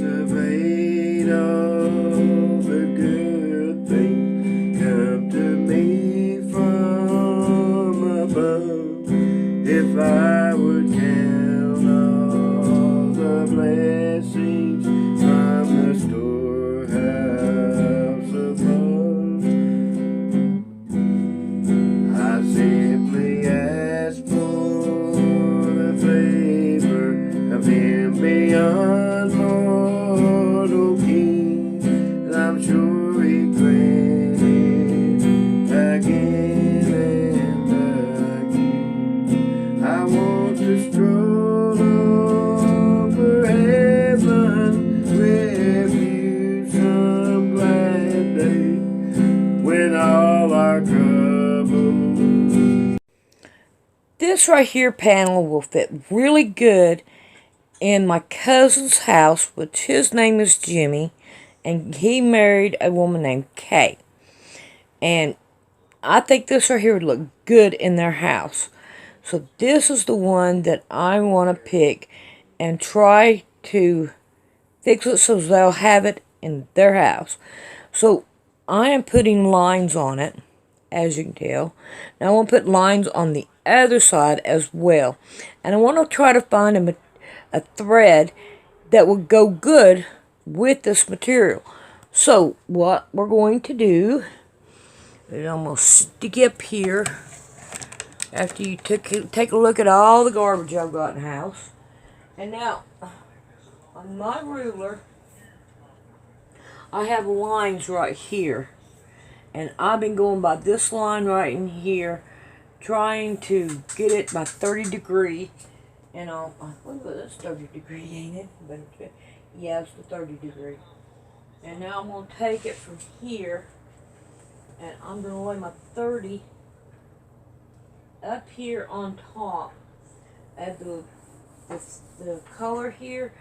anticipate all the good things come to me from above. If I would count all the blessings from the storehouse of love, I simply ask for the favor of Him beyond mortal king, and I'm sure He grant it again and again. I want to stroll over heaven with you some glad day when all our troubles. This right here panel will fit really good in my cousin's house, which his name is Jimmy, and he married a woman named Kay. And I think this right here would look good in their house. So this is the one that I want to pick and try to fix it so they'll have it in their house. So I am putting lines on it, as you can tell. Now I want to put lines on the other side as well. And I want to try to find a thread that would go good with this material. So what we're going to do, it almost stick up here after you take a look at all the garbage I've got in the house. And now on my ruler I have lines right here, and I've been going by this line right in here, trying to get it by 30 degree. And I think that's 30 degree, ain't it? But yeah, it's the 30 degree. And now I'm going to take it from here, and I'm going to lay my 30 up here on top of the color here,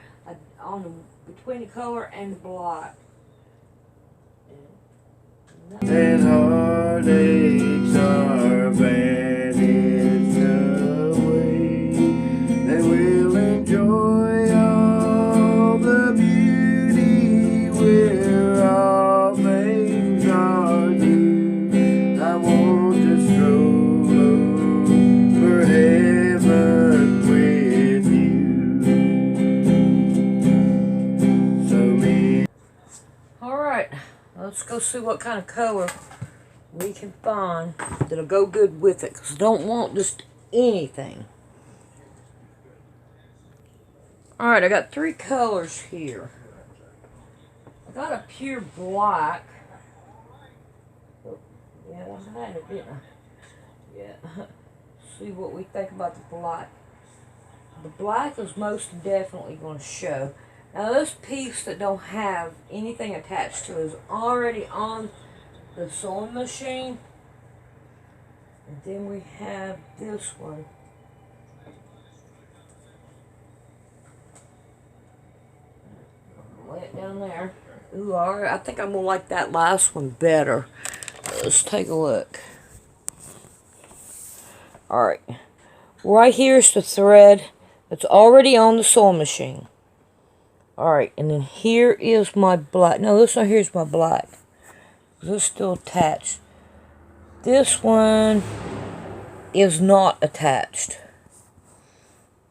between the color and the black. And heartaches are vanished away, then we'll enjoy all the beauty where all things are new. I want to stroll over heaven with you. So me. Alright, let's go see what kind of color we can find that'll go good with it, because I don't want just anything. Alright, I got 3 colors here. I got a pure black. Oh, yeah, I had it, didn't I? Yeah. See what we think about the black. The black is most definitely going to show. Now this piece that don't have anything attached to it is already on the sewing machine. And then we have this one. Lay it down there. Ooh, alright, I think I'm going to like that last one better. Let's take a look. Alright. Right here is the thread that's already on the sewing machine. Alright, and then here is my black. No, this one here is my black. This is still attached. This one is not attached.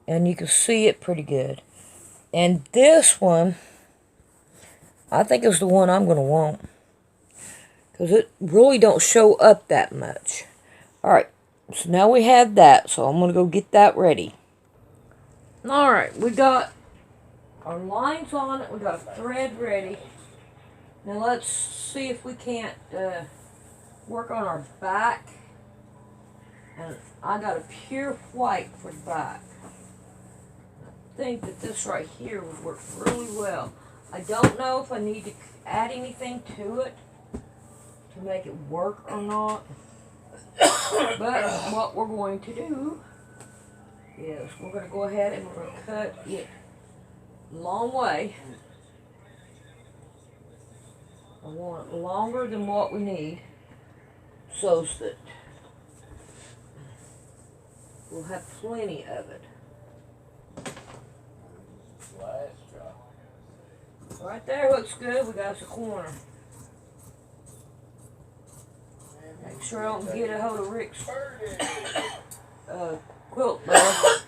And you can see it pretty good. And this one, I think is the one I'm going to want, because it really don't show up that much. Alright, so now we have that. So I'm going to go get that ready. Alright, we got our lines on it. We got a thread ready. Now let's see if we can't work on our back. And I got a pure white for the back. I think that this right here would work really well. I don't know if I need to add anything to it to make it work or not. But what we're going to do is we're going to go ahead and we're going to cut it a long way. I want it longer than what we need, so that we'll have plenty of it. Right there looks good. We got the corner. Make sure I don't get a hold of Rick's quilt though.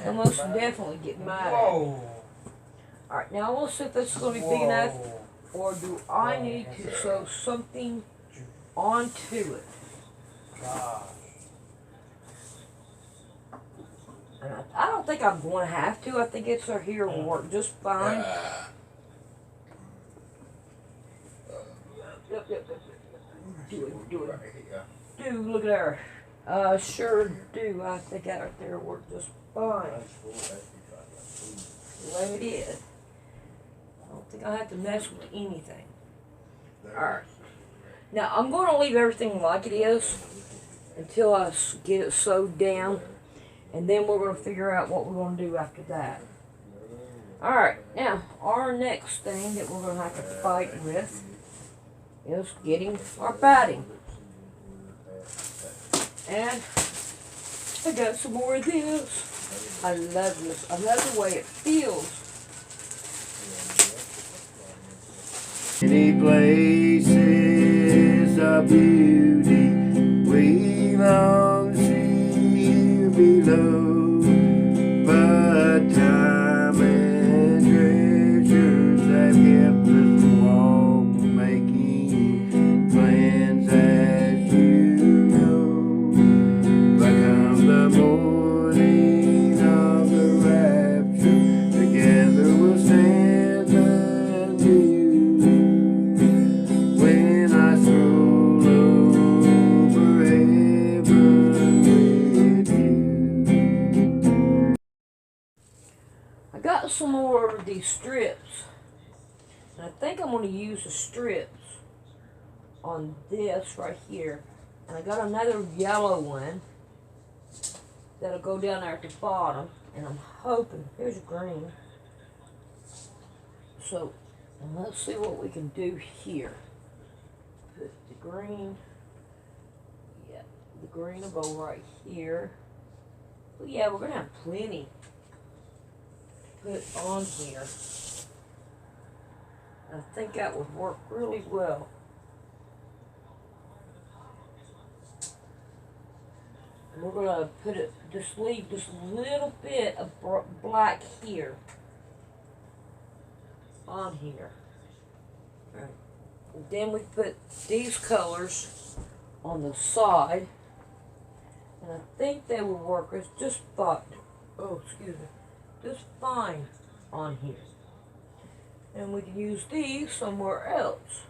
He'll most definitely get mad at me. Alright, now we'll see if this is going to be big enough, or do I need to sew something onto it? And I don't think I'm going to have to. I think it's here will work just fine. Yep. Do it. Do, look at her. Sure do. I think that right there worked just fine. The way it is. I don't think I have to mess with anything. Alright. Now, I'm going to leave everything like it is until I get it sewed down. And then we're going to figure out what we're going to do after that. Alright, now, our next thing that we're going to have to fight with is getting our batting. And I got some more of this. I love this. I love the way it feels. Many places of beauty we long to see below, but time and treasures have kept us walk, making plans as you know. But come the morning of the rapture, together we'll stand anew. I got some more of these strips, and I think I'm going to use the strips on this right here. And I got another yellow one that'll go down there at the bottom, and I'm hoping, here's a green. So, let's see what we can do here. Put the green, the green will go right here. But yeah, we're going to have plenty put on here. I think that would work really well. And we're going to put it, just leave just a little bit of black here on here. Alright. And then we put these colors on the side. And I think they will work. It's just just fine on here. And we can use these somewhere else,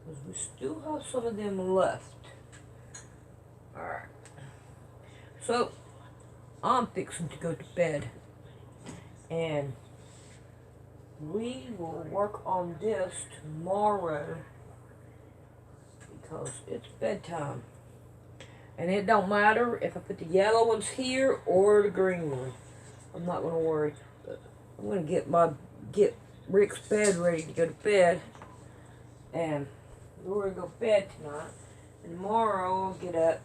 because we still have some of them left. Alright. So, I'm fixing to go to bed. And we will work on this tomorrow, because it's bedtime. And it don't matter if I put the yellow ones here or the green one. I'm not going to worry. But I'm going to get Rick's bed ready to go to bed. And we're going to go to bed tonight. And tomorrow I'll get up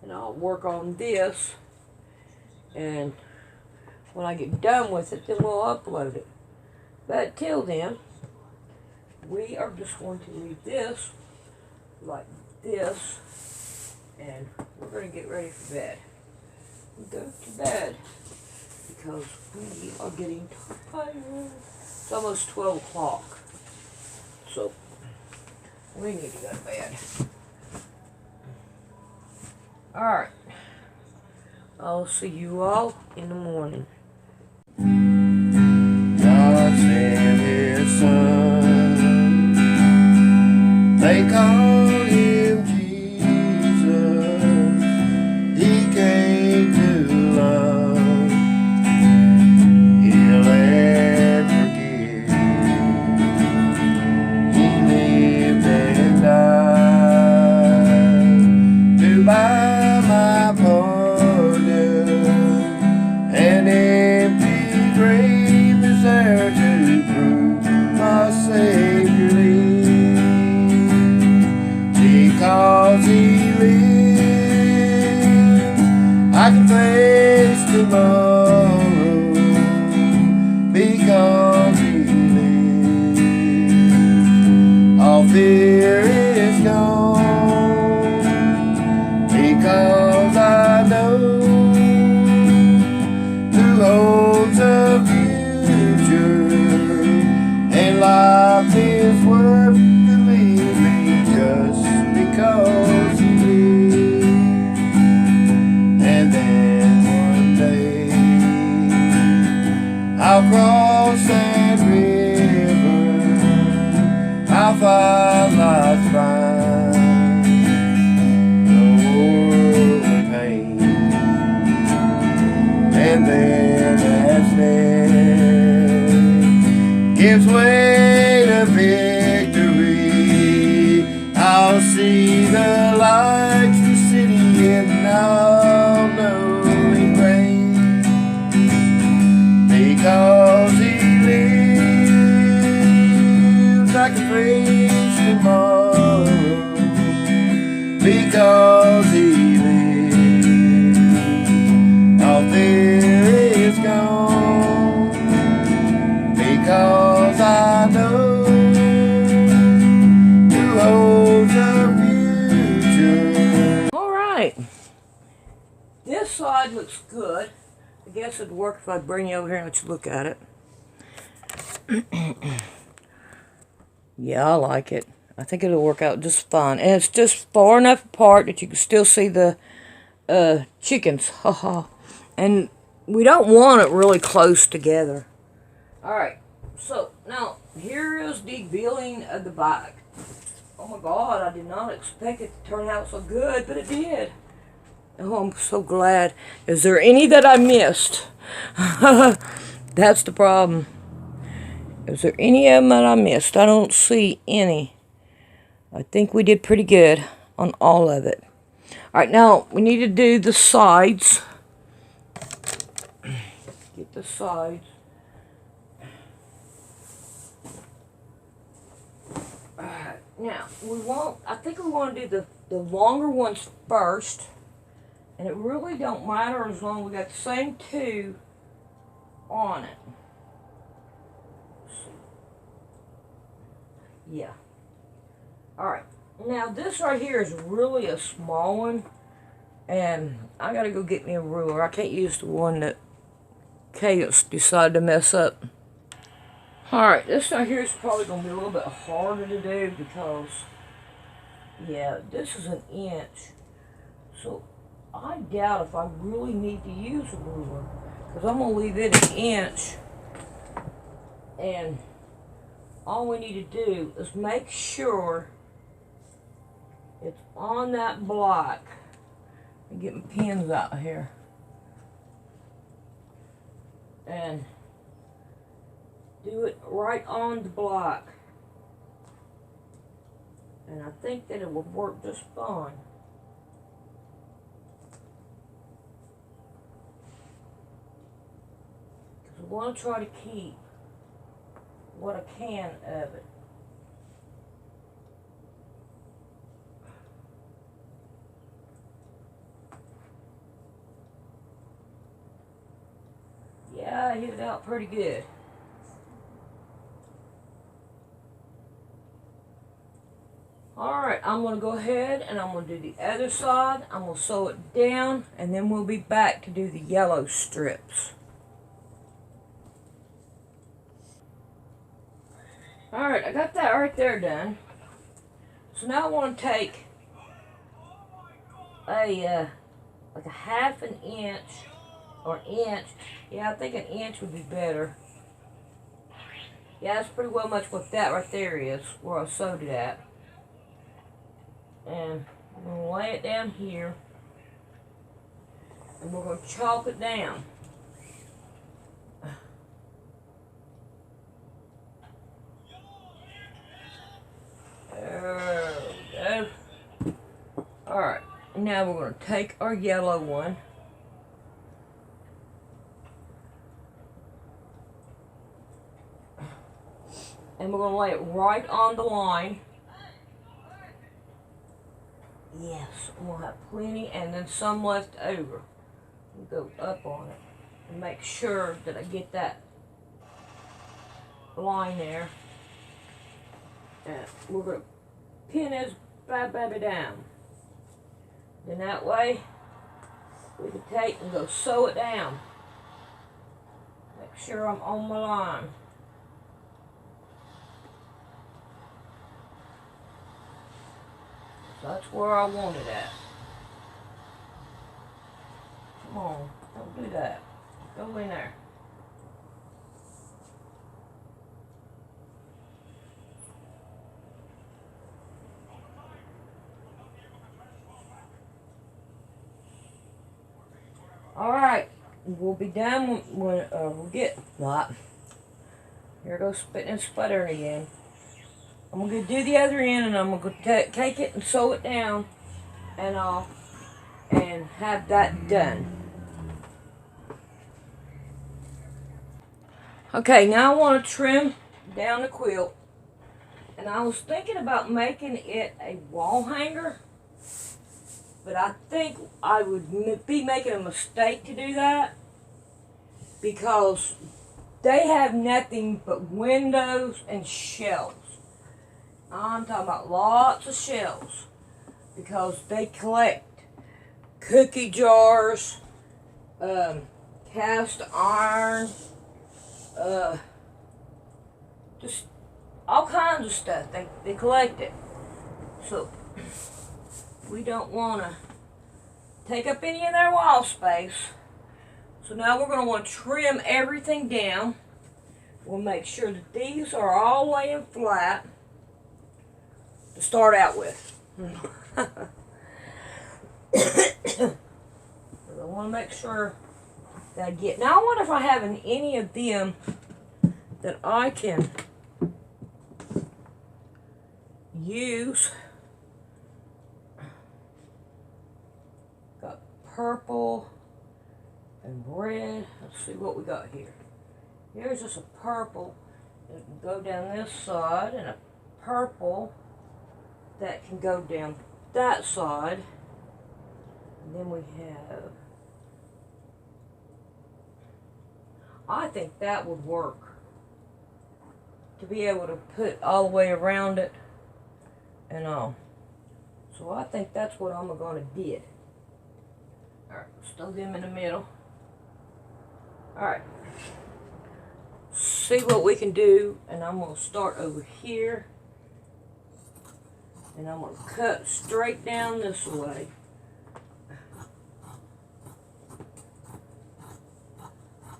and I'll work on this. And when I get done with it, then we'll upload it. But till then, we are just going to leave this like this. And we're going to get ready for bed. Go to bed, because we are getting tired. It's almost 12 o'clock. So, we need to go to bed. Alright. I'll see you all in the morning. God sent His Son. They called Him Jesus. He came to love, heal and forgive. He lived and died to buy my pardon. An empty grave is there to prove my Savior lives. Because He lives, I can face tomorrow, because He lives. fear is gone, because I know who holds the future, and life is worth believing just because He lives. And then one day I'll cross that river, I'll find life's fine, no more pain. And then as death gives way to victory, I'll see the lights, the city, and I'll know He reigns. Because He lives, I can face tomorrow. Because He lives, all fear is gone. Because I know who holds the future. All right. This side looks good. I guess it'd work if I bring you over here and let you look at it. Yeah, I like it. I think it'll work out just fine. And it's just far enough apart that you can still see the chickens. Haha. And we don't want it really close together. Alright. So, now, here is the building of the bike. Oh my God, I did not expect it to turn out so good, but it did. Oh, I'm so glad. Is there any that I missed? That's the problem. Is there any of them that I missed? I don't see any. I think we did pretty good on all of it. Alright, now we need to do the sides. Get the sides. Alright, now I think we want to do the longer ones first. And it really don't matter as long as we got the same two on it. Yeah. Alright. Now this right here is really a small one. And I gotta go get me a ruler. I can't use the one that Cadence decided to mess up. Alright, this right here is probably gonna be a little bit harder to do because, yeah, this is an inch. So I doubt if I really need to use a ruler, because I'm going to leave it an inch, and all we need to do is make sure it's on that block. Let me get my pins out here. And do it right on the block. And I think that it will work just fine. I want to try to keep what I can of it. Yeah, I hit it out pretty good. Alright, I'm going to go ahead and I'm going to do the other side. I'm going to sew it down and then we'll be back to do the yellow strips. Alright, I got that right there done. So now I want to take a like a half an inch or inch. Yeah, I think an inch would be better. Yeah, that's pretty well much what that right there is, where I sewed it at. And I'm going to lay it down here. And we're going to chalk it down. There we go. Alright, now we're going to take our yellow one. And we're going to lay it right on the line. Yes, we'll have plenty and then some left over. We'll go up on it and make sure that I get that line there. And we're going to pin this bad baby down. Then that way, we can take and go sew it down. Make sure I'm on my line. So that's where I want it at. Come on, don't do that. Go in there. Alright, we'll be done when we'll get what? Here goes spitting and sputtering again. I'm going to do the other end, and I'm going to take it and sew it down and have that done. Okay, now I want to trim down the quilt, and I was thinking about making it a wall hanger, but I think I would be making a mistake to do that because they have nothing but windows and shelves. I'm talking about lots of shelves because they collect cookie jars, cast iron, just all kinds of stuff. They collect it. So we don't want to take up any of their wall space. So now we're going to want to trim everything down. We'll make sure that these are all laying flat to start out with. I want to make sure that I get. Now I wonder if I have any of them that I can use. Got purple and red. Let's see what we got here. Here's just a purple that can go down this side, and a purple that can go down that side. And then we have, I think that would work to be able to put all the way around it and all. So I think that's what I'm going to do. Alright, let's throw them in the middle. Alright. See what we can do, and I'm going to start over here. And I'm going to cut straight down this way.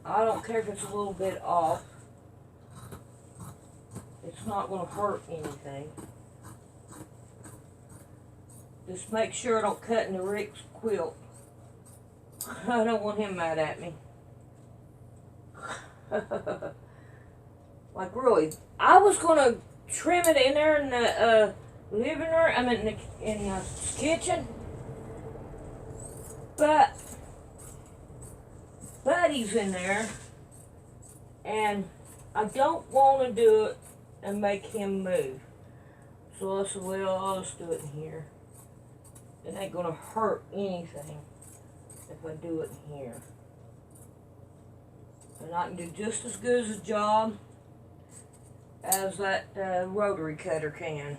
I don't care if it's a little bit off. It's not going to hurt anything. Just make sure I don't cut into Rick's quilt. I don't want him mad at me. Like really, I was going to trim it in there in the living room, I mean in the kitchen, but Buddy's in there, and I don't want to do it and make him move. So I said, well, I'll just do it in here. It ain't going to hurt anything if I do it in here. And I can do just as good a job as that rotary cutter can.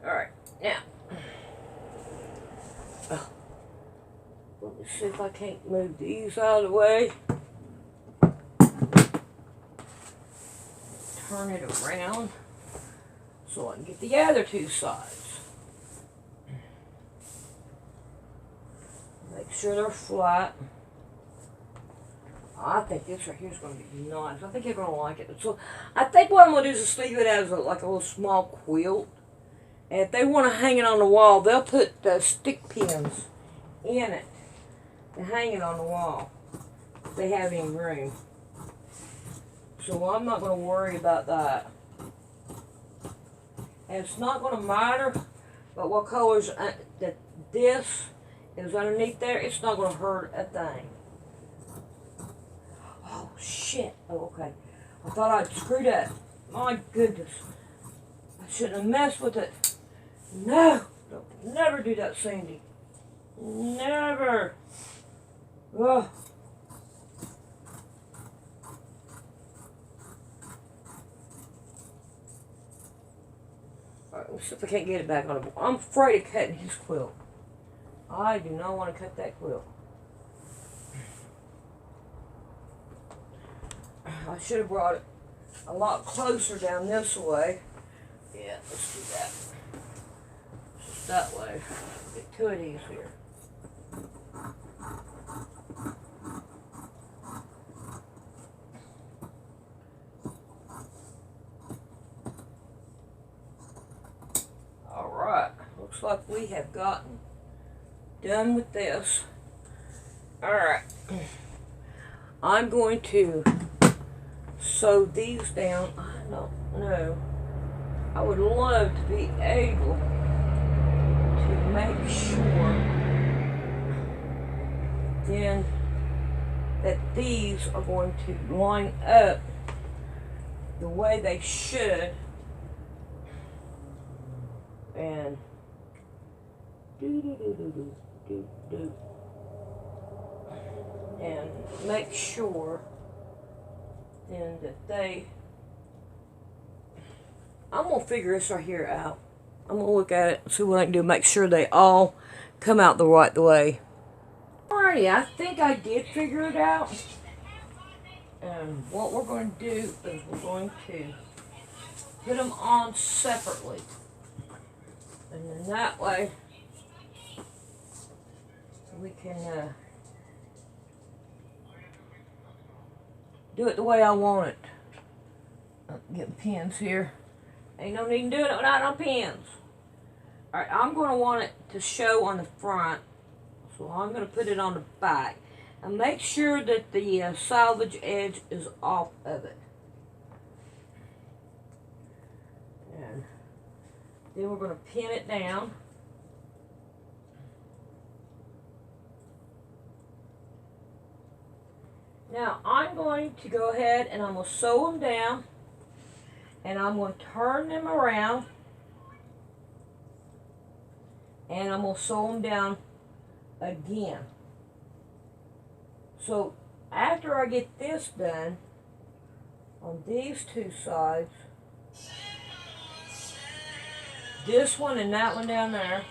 Alright, now, let me see if I can't move these out of the way. Turn it around so I can get the other two sides. Make sure they're flat. I think this right here is going to be nice. I think you're going to like it. So I think what I'm going to do is just leave it as like a little small quilt. And if they want to hang it on the wall, they'll put the stick pins in it to hang it on the wall if they have any room. So I'm not going to worry about that. And it's not going to matter but what colors that this is underneath there. It's not going to hurt a thing. Oh, shit. Oh, okay. I thought I'd screwed up. My goodness. I shouldn't have messed with it. No. Don't never do that, Sandy. Never. Ugh. Alright, Let's see if I can't get it back on the board. I'm afraid of cutting his quilt. I do not want to cut that quilt. I should have brought it a lot closer down this way. Yeah, let's do that. Just that way. Get two of these here. Alright, looks like we have gotten done with this. Alright, I'm going to sew these down. I don't know. I would love to be able to make sure then that these are going to line up the way they should. And and make sure then that I'm gonna figure this right here out. I'm gonna look at it and see what I can do, make sure they all come out the right way. Alrighty, I think I did figure it out. And what we're going to do is we're going to put them on separately. And then that way, we can do it the way I want it. Get pins here. Ain't no need in doing it without no pins. Alright, I'm going to want it to show on the front. So I'm going to put it on the back. And make sure that the salvage edge is off of it. And then we're going to pin it down. Now I'm going to go ahead and I'm going to sew them down. And I'm going to turn them around. And I'm going to sew them down again. So after I get this done on these two sides, this one and that one down there,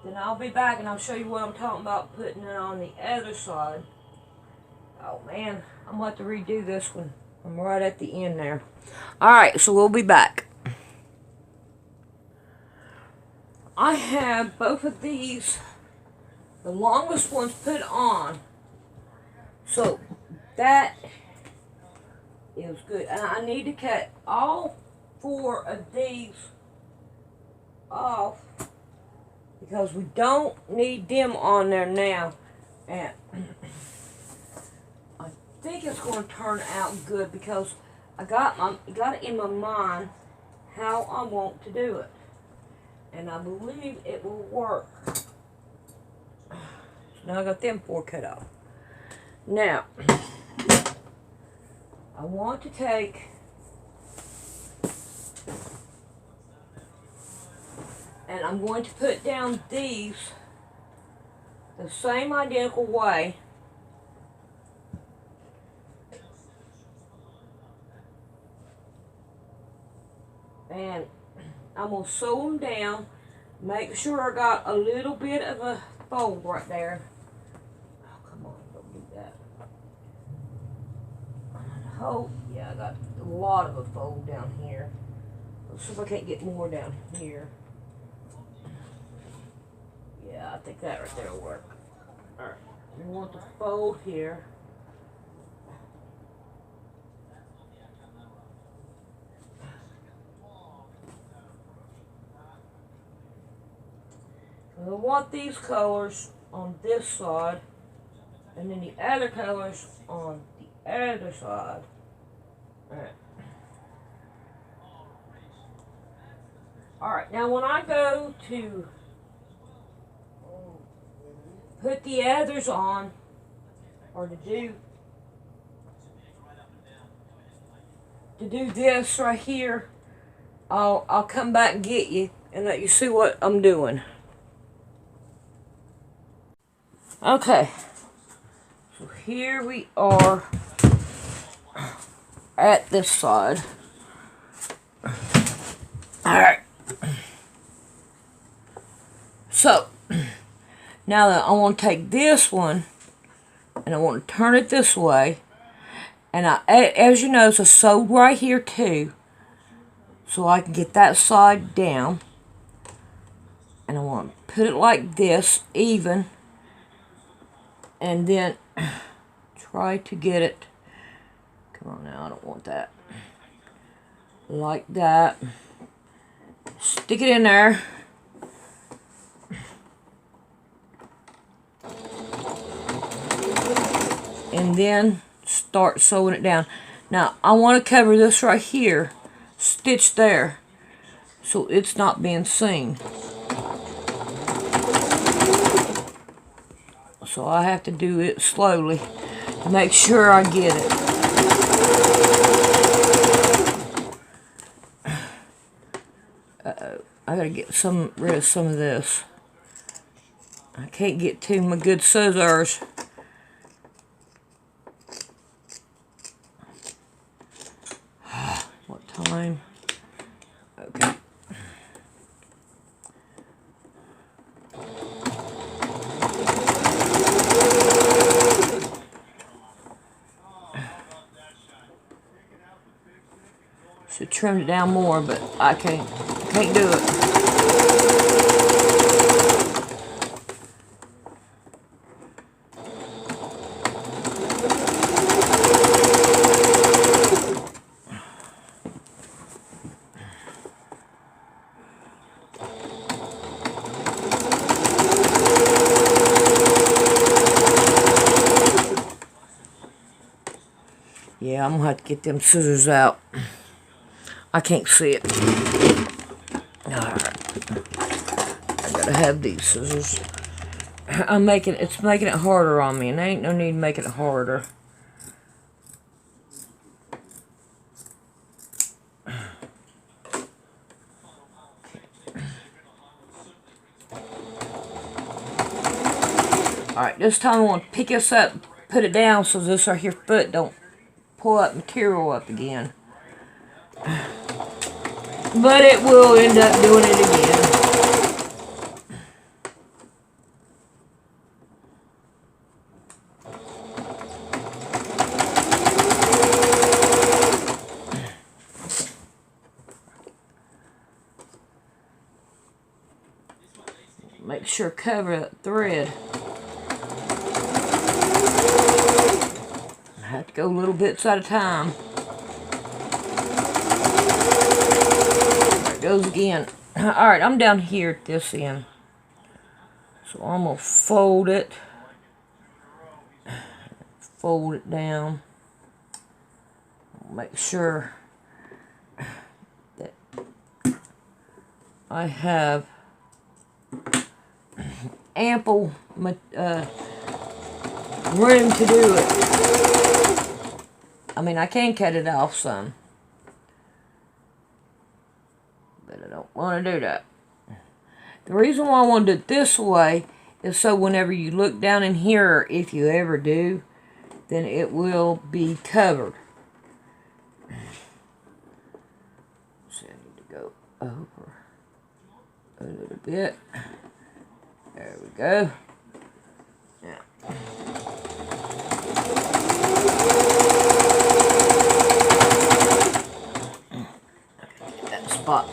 then I'll be back and I'll show you what I'm talking about putting it on the other side. Oh man, I'm going to have to redo this one. I'm right at the end there. Alright, so we'll be back. I have both of these, the longest ones, put on. So that is good. And I need to cut all 4 of these off because we don't need them on there now. And I think it's going to turn out good because I got it in my mind how I want to do it. And I believe it will work. So now I got them 4 cut off. Now, I want to take and I'm going to put down these the same identical way. And I'm going to sew them down. Make sure I got a little bit of a fold right there. Oh, come on, don't do that. Oh, yeah, I got a lot of a fold down here. Let's see if I can't get more down here. Yeah, I think that right there will work. Alright, we want the fold here. I want these colors on this side, and then the other colors on the other side. Alright. Alright, now when I go to put the others on, or to do this right here, I'll come back and get you and let you see what I'm doing. Okay, so here we are at this side. Alright. So, now that I want to take this one, and I want to turn it this way, and as you notice, I sewed right here too, so I can get that side down, and I want to put it like this, even, and then try to get it, come on now, I don't want that, like that, stick it in there, and then start sewing it down. Now, I want to cover this right here, stitch there, so it's not being seen. So I have to do it slowly to make sure I get it. Uh-oh, I gotta get rid of some of this. I can't get to my good scissors. What time? Okay. Should trim it down more, but I can't do it. Yeah, I'm gonna have to get them scissors out. I can't see it. Alright. I gotta have these scissors. It's making it harder on me, and there ain't no need to make it harder. Alright, this time I want to pick this up, put it down so this right here foot don't pull that material up again. But it will end up doing it again. Make sure cover that thread. I have to go little bits at a time. There it goes again. Alright, I'm down here at this end. So I'm going to fold it. Fold it down. Make sure that I have ample room to do it. I mean, I can cut it off some, but I don't want to do that. The reason why I want to do it this way is so whenever you look down in here, if you ever do, then it will be covered. So I need to go over a little bit. There we go. Now, that spot.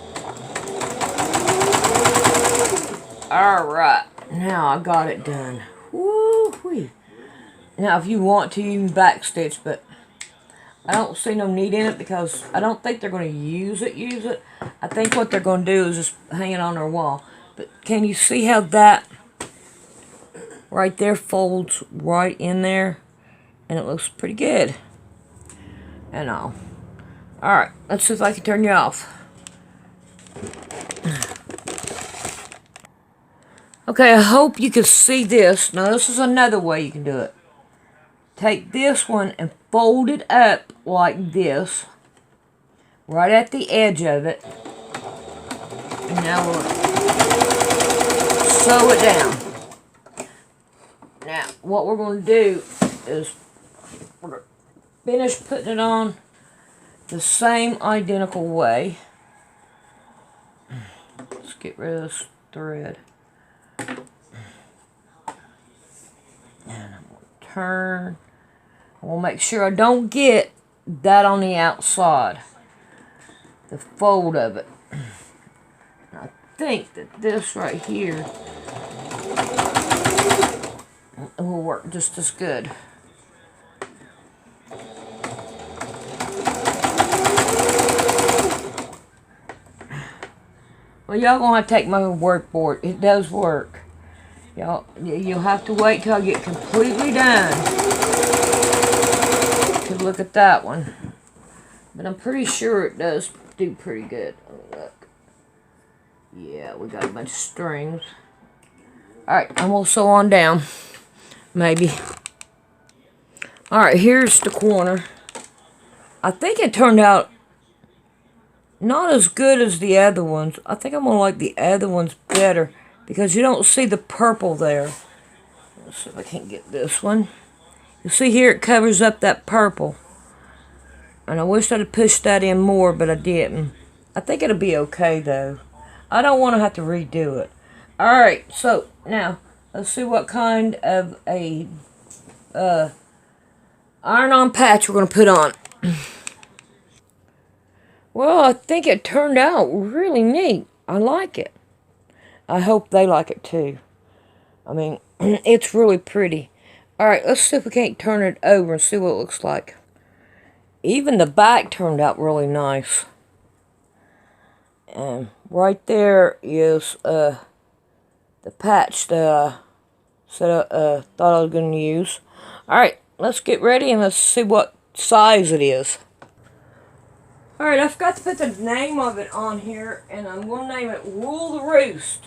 Alright, now I got it done. Woo-wee. Now, if you want to, you can backstitch, but I don't see no need in it because I don't think they're going to use it. I think what they're going to do is just hang it on their wall. But can you see how that right there folds right in there? And it looks pretty good. And all. Alright, let's see if I can turn you off. Okay, I hope you can see this. Now, this is another way you can do it. Take this one and fold it up like this. Right at the edge of it. And now we'll sew it down. Now, what we're going to do is we're going to finish putting it on the same identical way. get rid of this thread. And I'm going to turn. I will make sure I don't get that on the outside. The fold of it. I think that this right here will work just as good. Well, y'all gonna have to take my word for it. It does work. You'll have to wait till I get completely done to look at that one. But I'm pretty sure it does do pretty good. Oh, look. Yeah, we got a bunch of strings. Alright, I'm gonna sew on down. Maybe. Alright, here's the corner. I think it turned out not as good as the other ones. I think I'm going to like the other ones better because you don't see the purple there. Let's see if I can get this one. You see here it covers up that purple. And I wish I'd have pushed that in more, but I didn't. I think it'll be okay though. I don't want to have to redo it. Alright, so now let's see what kind of a iron-on patch we're going to put on. Well, I think it turned out really neat. I like it. I hope they like it too. I mean, it's really pretty. Alright, let's see if we can't turn it over and see what it looks like. Even the back turned out really nice. And right there is the patch that I thought I was going to use. Alright, let's get ready and let's see what size it is. Alright, I forgot to put the name of it on here, and I'm going to name it Rule the Roost,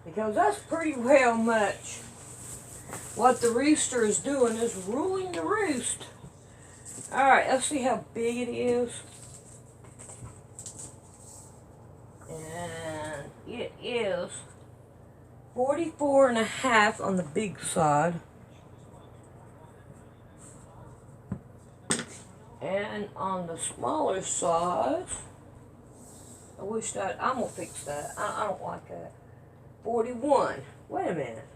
because that's pretty well much what the rooster is doing, is ruling the roost. Alright, let's see how big it is. And it is 44.5 on the big side. And on the smaller size, I wish that, I'm going to fix that. I don't like that. 41. Wait a minute.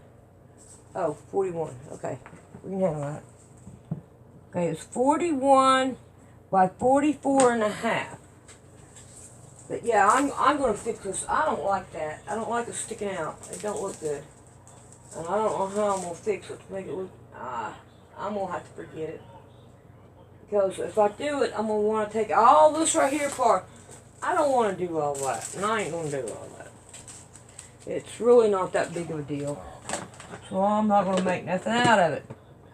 Oh, 41. Okay. We can handle that. Okay, it's 41 by 44.5. But yeah, I'm going to fix this. I don't like that. I don't like it sticking out. It don't look good. And I don't know how I'm going to fix it to make it look, I'm going to have to forget it. Because if I do it, I'm going to want to take all this right here apart. I don't want to do all that. And I ain't going to do all that. It's really not that big of a deal. So I'm not going to make nothing out of it.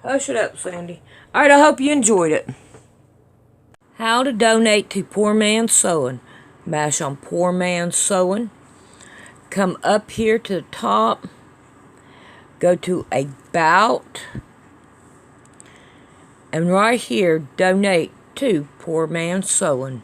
Hush it up, Sandy. Alright, I hope you enjoyed it. How to donate to Poor Man's Sewing. Mash on Poor Man's Sewing. Come up here to the top. Go to About. And right here, donate to Poor Man's Sewing.